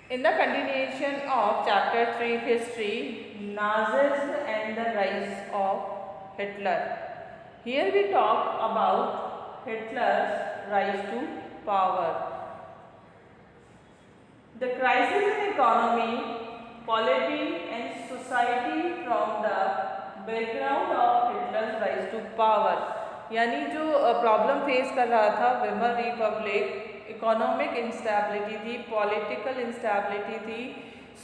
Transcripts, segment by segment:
In the continuation of chapter 3 history, Nazism and the rise of Hitler. Here we talk about Hitler's rise to power. The crisis in economy, polity and society from the background of Hitler's rise to power. यानी जो problem face कर रहा था Weimar Republic, economic instability थी, political instability थी,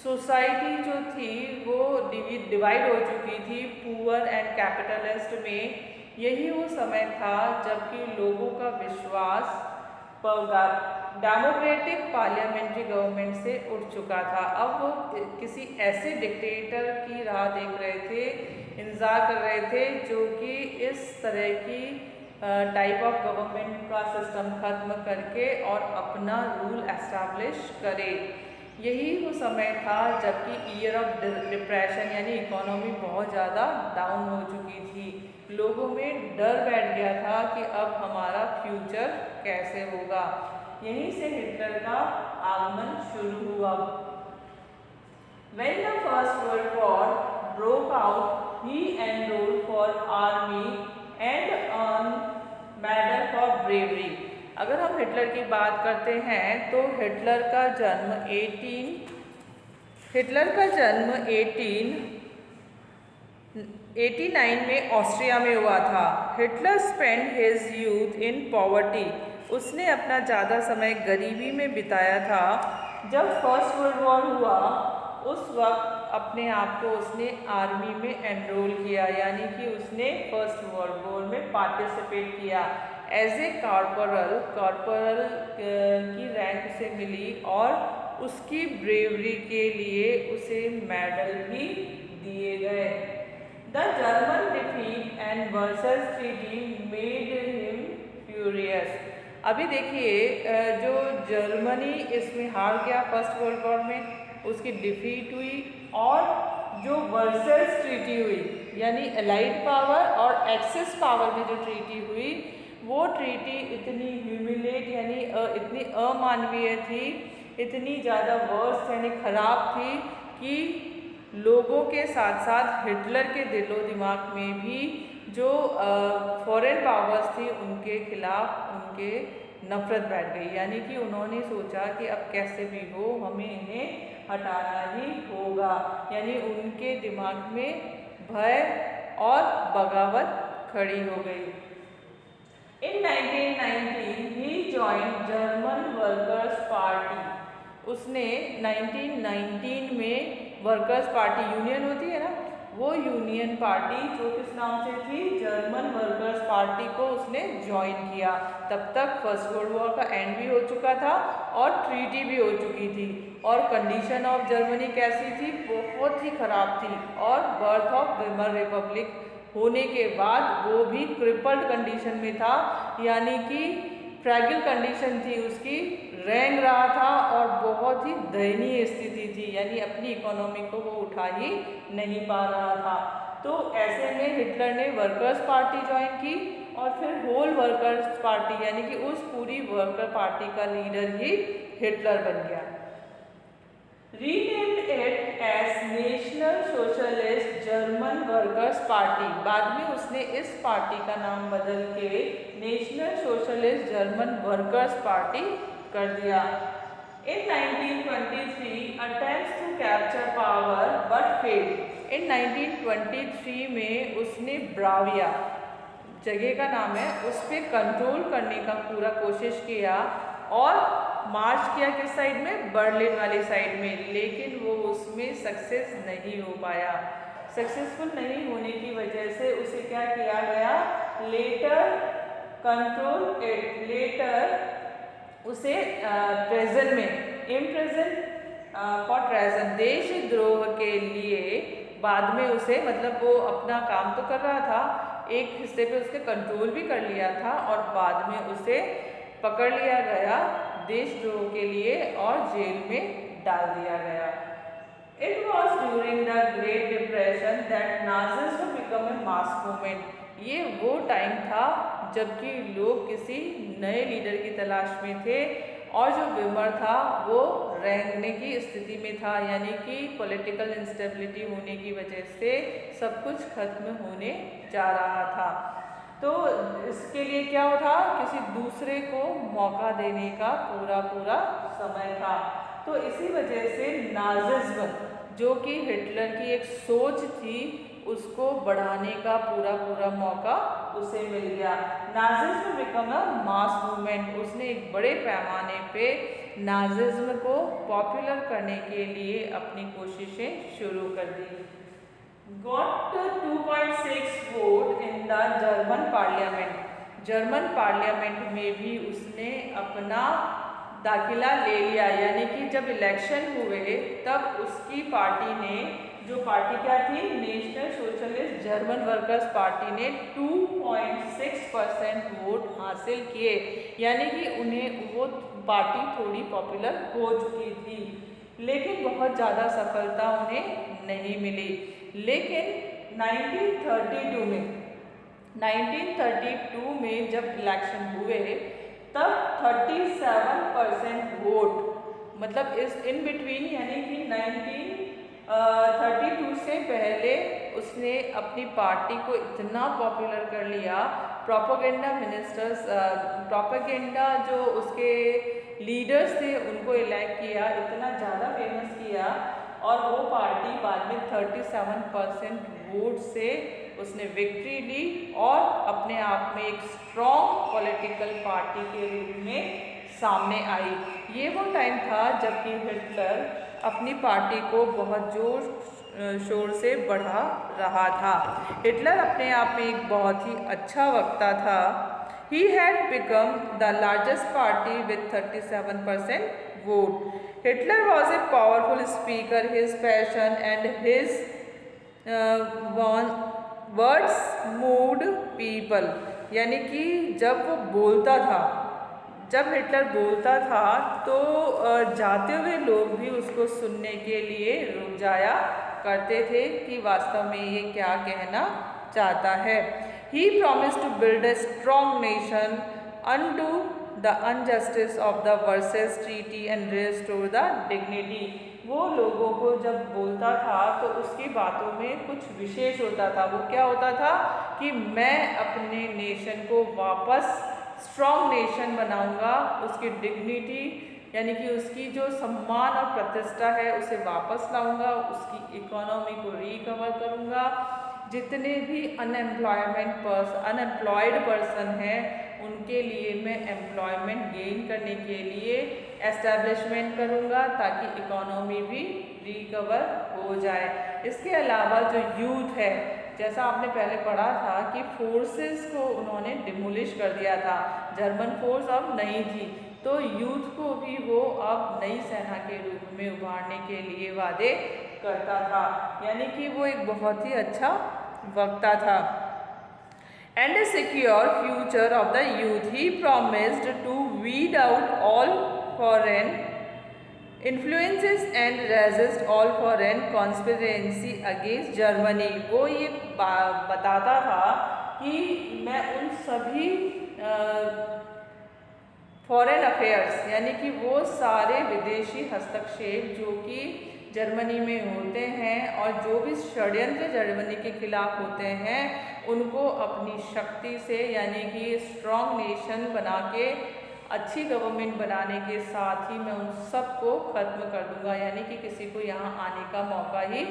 society जो थी वो डिवाइड हो चुकी थी पुअर एंड कैपिटलिस्ट में। यही वो समय था जबकि लोगों का विश्वास डेमोक्रेटिक पार्लियामेंट्री गवर्नमेंट से उठ चुका था। अब वो किसी ऐसे डिक्टेटर की राह देख रहे थे, इंतज़ार कर रहे थे जो कि इस तरह की टाइप ऑफ गवर्नमेंट का सिस्टम खत्म करके और अपना रूल एस्टैब्लिश करे। यही वो समय था जबकि ईयर ऑफ डिप्रेशन यानी इकोनॉमी बहुत ज़्यादा डाउन हो चुकी थी। लोगों में डर बैठ गया था कि अब हमारा फ्यूचर कैसे होगा। यहीं से हिटलर का आगमन शुरू हुआ। When the First World War broke out, he enrolled for army and earned medal for bravery. अगर हम हिटलर की बात करते हैं तो हिटलर का जन्म 1889 में ऑस्ट्रिया में हुआ था। Hitler spend his youth in poverty. उसने अपना ज़्यादा समय गरीबी में बिताया था। जब फर्स्ट वर्ल्ड वॉर हुआ उस वक्त अपने आप को उसने आर्मी में एनरोल किया, यानी कि उसने फर्स्ट वर्ल्ड वॉर में पार्टिसिपेट किया। एज ए कॉर्पोरल की रैंक उसे मिली और उसकी ब्रेवरी के लिए उसे मेडल भी दिए गए। The German defeat and Versailles treaty made him furious. अभी देखिए जो जर्मनी इसमें हार गया फर्स्ट वर्ल्ड वॉर में, उसकी डिफीट हुई और जो वर्सल्स ट्रीटी हुई यानी एलाइड पावर और एक्सेस पावर में जो ट्रीटी हुई वो ट्रीटी इतनी ह्यूमिलेट यानी इतनी अमानवीय थी, इतनी ज़्यादा वर्स्ट यानी ख़राब थी कि लोगों के साथ साथ हिटलर के दिलो दिमाग में भी जो फॉरेन पावर्स थी उनके खिलाफ उनके नफ़रत बैठ गई। यानी कि उन्होंने सोचा कि अब कैसे भी हो हमें इन्हें हटाना ही होगा। यानी उनके दिमाग में भय और बगावत खड़ी हो गई। इन 1919 ही जॉइंड जर्मन वर्कर्स पार्टी। उसने 1919 में वर्कर्स पार्टी यूनियन होती है ना, वो यूनियन पार्टी जो किस नाम से थी जर्मन वर्कर्स पार्टी को उसने ज्वाइन किया। तब तक फर्स्ट वर्ल्ड वॉर का एंड भी हो चुका था और ट्रीटी भी हो चुकी थी और कंडीशन ऑफ जर्मनी कैसी थी, बहुत ही ख़राब थी। और बर्थ ऑफ वेमर रिपब्लिक होने के बाद वो भी क्रिपल्ड कंडीशन में था, यानी कि फ्रैगिल कंडीशन थी उसकी, रेंग रहा था और बहुत ही दयनीय स्थिति थी, यानी अपनी इकोनॉमी को वो उठा ही नहीं पा रहा था। तो ऐसे में हिटलर ने वर्कर्स पार्टी ज्वाइन की और फिर होल वर्कर्स पार्टी यानी कि उस पूरी वर्कर पार्टी का लीडर ही हिटलर बन गया। Renamed it as National Socialist German Workers Party. बाद में उसने इस पार्टी का नाम बदल के National Socialist German Workers Party कर दिया। In 1923 attempts to capture power but failed। In 1923 में उसने ब्राविया जगह का नाम है उस पर कंट्रोल करने का पूरा कोशिश किया और मार्च किया किस साइड में, बर्लिन वाली साइड में, लेकिन वो उसमें सक्सेस नहीं हो पाया। सक्सेसफुल नहीं होने की वजह से उसे क्या किया गया, लेटर उसे प्रेजेंट में इम्प्रेजेंट फॉर ट्रेजन देशद्रोह के लिए बाद में उसे, मतलब वो अपना काम तो कर रहा था, एक हिस्से पे उसके कंट्रोल भी कर लिया था और बाद में उसे पकड़ लिया गया देशद्रोह के लिए और जेल में डाल दिया गया। It was during the Great Depression that Nazism became a mass movement। ये वो टाइम था जबकि लोग किसी नए लीडर की तलाश में थे और जो विमर था वो रहने की स्थिति में था, यानी कि पॉलिटिकल इंस्टेबिलिटी होने की वजह से सब कुछ खत्म होने जा रहा था। तो इसके लिए क्या था, किसी दूसरे को मौका देने का पूरा समय था। तो इसी वजह से नाजिज्म, जो कि हिटलर की एक सोच थी, उसको बढ़ाने का पूरा मौका उसे मिल गया। Nazism become a mass movement, उसने एक बड़े पैमाने पे नाजिज्म को पॉपुलर करने के लिए अपनी कोशिशें शुरू कर दी। Got 2.6 vote in the German parliament, German parliament में भी उसने अपना दाखिला ले लिया, यानी कि जब इलेक्शन हुए तब उसकी पार्टी ने, जो पार्टी क्या थी, national Socialist German Workers party ने 2.6% वोट हासिल किए, यानी कि उन्हें वो पार्टी थोड़ी पॉपुलर हो चुकी थी, लेकिन बहुत ज़्यादा सफलता उन्हें नहीं मिली। लेकिन 1932 में जब इलेक्शन हुए तब 37% वोट, मतलब इस इन बिटवीन, यानी कि 1932 से पहले उसने अपनी पार्टी को इतना पॉपुलर कर लिया, प्रोपेगेंडा मिनिस्टर्स, प्रोपेगेंडा जो उसके लीडर्स थे उनको इलेक्ट किया, इतना ज़्यादा फेमस किया, और वो पार्टी बाद में 37% वोट से उसने विक्ट्री ली और अपने आप में एक स्ट्रॉन्ग पॉलिटिकल पार्टी के रूप में सामने आई। ये वो टाइम था जबकि हिटलर अपनी पार्टी को बहुत जोर शोर से बढ़ा रहा था। हिटलर अपने आप में एक बहुत ही अच्छा वक्ता था। He had become the largest party with 37% vote. Hitler was a powerful speaker. His passion and his words moved people. यानी कि जब वो बोलता था, जब हिटलर बोलता था तो जाते हुए लोग भी उसको सुनने के लिए रुक जाया करते थे कि वास्तव में ये क्या कहना चाहता है। He promised to build a strong nation, undo the injustice of the Versailles Treaty and restore the dignity. वो लोगों को जब बोलता था तो उसकी बातों में कुछ विशेष होता था। वो क्या होता था कि मैं अपने नेशन को वापस स्ट्रॉन्ग नेशन बनाऊंगा, उसकी डिग्निटी यानी कि उसकी जो सम्मान और प्रतिष्ठा है उसे वापस लाऊंगा, उसकी इकोनॉमी को रिकवर करूंगा, जितने भी अनएम्प्लॉयड पर्सन हैं उनके लिए मैं एम्प्लॉयमेंट गेन करने के लिए एस्टैब्लिशमेंट करूंगा ताकि इकोनॉमी भी रिकवर हो जाए। इसके अलावा जो यूथ है, जैसा आपने पहले पढ़ा था कि फोर्सेस को उन्होंने डिमोलिश कर दिया था, जर्मन फोर्स अब नहीं थी, तो यूथ को भी वो अब नई सेना के रूप में उभारने के लिए वादे करता था, यानी कि वो एक बहुत ही अच्छा वक्ता था। And a secure future of the youth, he promised to weed out all foreign influences and resist all foreign conspiracy against Germany. वो ये बताता था कि मैं उन सभी फॉरेन अफेयर्स यानी कि वो सारे विदेशी हस्तक्षेप जो कि जर्मनी में होते हैं और जो भी षड्यंत्र जर्मनी के खिलाफ होते हैं उनको अपनी शक्ति से यानी कि स्ट्रॉन्ग नेशन बना के अच्छी गवर्नमेंट बनाने के साथ ही मैं उन सबको खत्म कर दूंगा, यानी कि किसी को यहाँ आने का मौका ही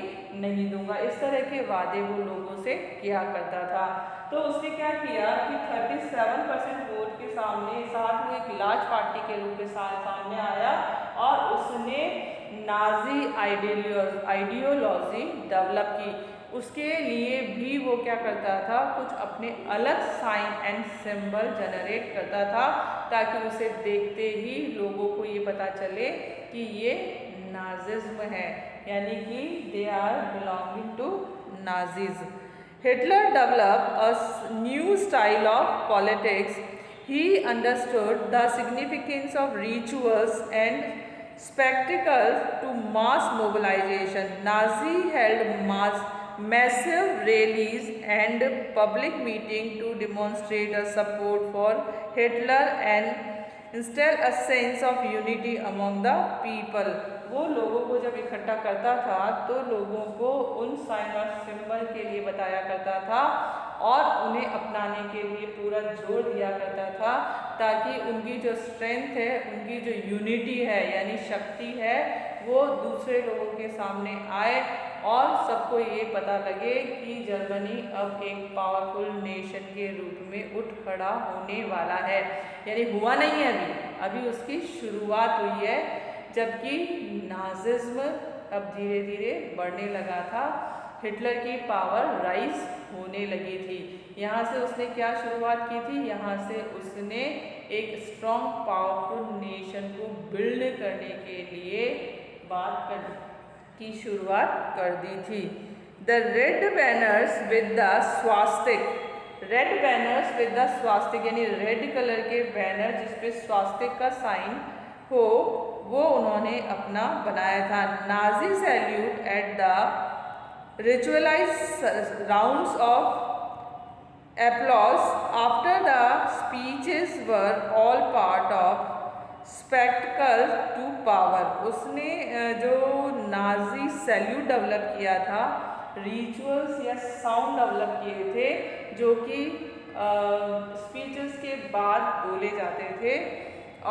नहीं दूंगा। इस तरह के वादे वो लोगों से किया करता था। तो उसने क्या किया कि 37% वोट के साथ वो एक लार्ज पार्टी के रूप के साथ सामने आया और उसने नाजी आइडियोलॉजी डेवलप की। उसके लिए भी वो क्या करता था, कुछ अपने अलग साइन एंड सिंबल जनरेट करता था ताकि उसे देखते ही लोगों को ये पता चले कि ये नाजिज्म है, यानी कि they are belonging to Nazis. Hitler developed a new style of politics. He understood the significance of rituals and spectacles to mass mobilization. Nazi held massive rallies and public meetings to demonstrate a support for Hitler and instil a sense of unity among the people. वो लोगों को जब इकट्ठा करता था तो लोगों को उन साइन और सिंबल के लिए बताया करता था और उन्हें अपनाने के लिए पूरा जोर दिया करता था, ताकि उनकी जो स्ट्रेंथ है, उनकी जो यूनिटी है यानी शक्ति है, वो दूसरे लोगों के सामने आए और सबको ये पता लगे कि जर्मनी अब एक पावरफुल नेशन के रूप में उठ खड़ा होने वाला है। यानी हुआ नहीं है अभी उसकी शुरुआत हुई है, जबकि नाजिज्म अब धीरे धीरे बढ़ने लगा था, हिटलर की पावर राइज होने लगी थी। यहाँ से उसने क्या शुरुआत की थी? यहाँ से उसने एक स्ट्रॉन्ग पावरफुल नेशन को बिल्ड करने के लिए बात की शुरुआत कर दी थी। The red banners with the swastika, red banners with the swastika यानी रेड कलर के बैनर जिसपे स्वास्तिक का साइन हो, वो उन्होंने अपना बनाया था। Nazi salute at the ritualised rounds of applause after the speeches were all part of spectacle to power। उसने जो नाजी सैल्यूट डेवलप किया था, रिचुअल्स या साउंड डेवलप किए थे जो कि स्पीचेस के बाद बोले जाते थे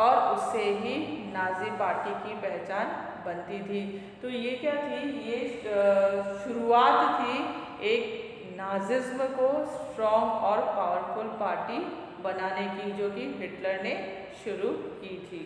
और उससे ही नाजी पार्टी की पहचान बनती थी। तो ये क्या थी? ये शुरुआत थी एक नाजिज्म को स्ट्रॉन्ग और पावरफुल पार्टी बनाने की, जो कि हिटलर ने शुरू की थी।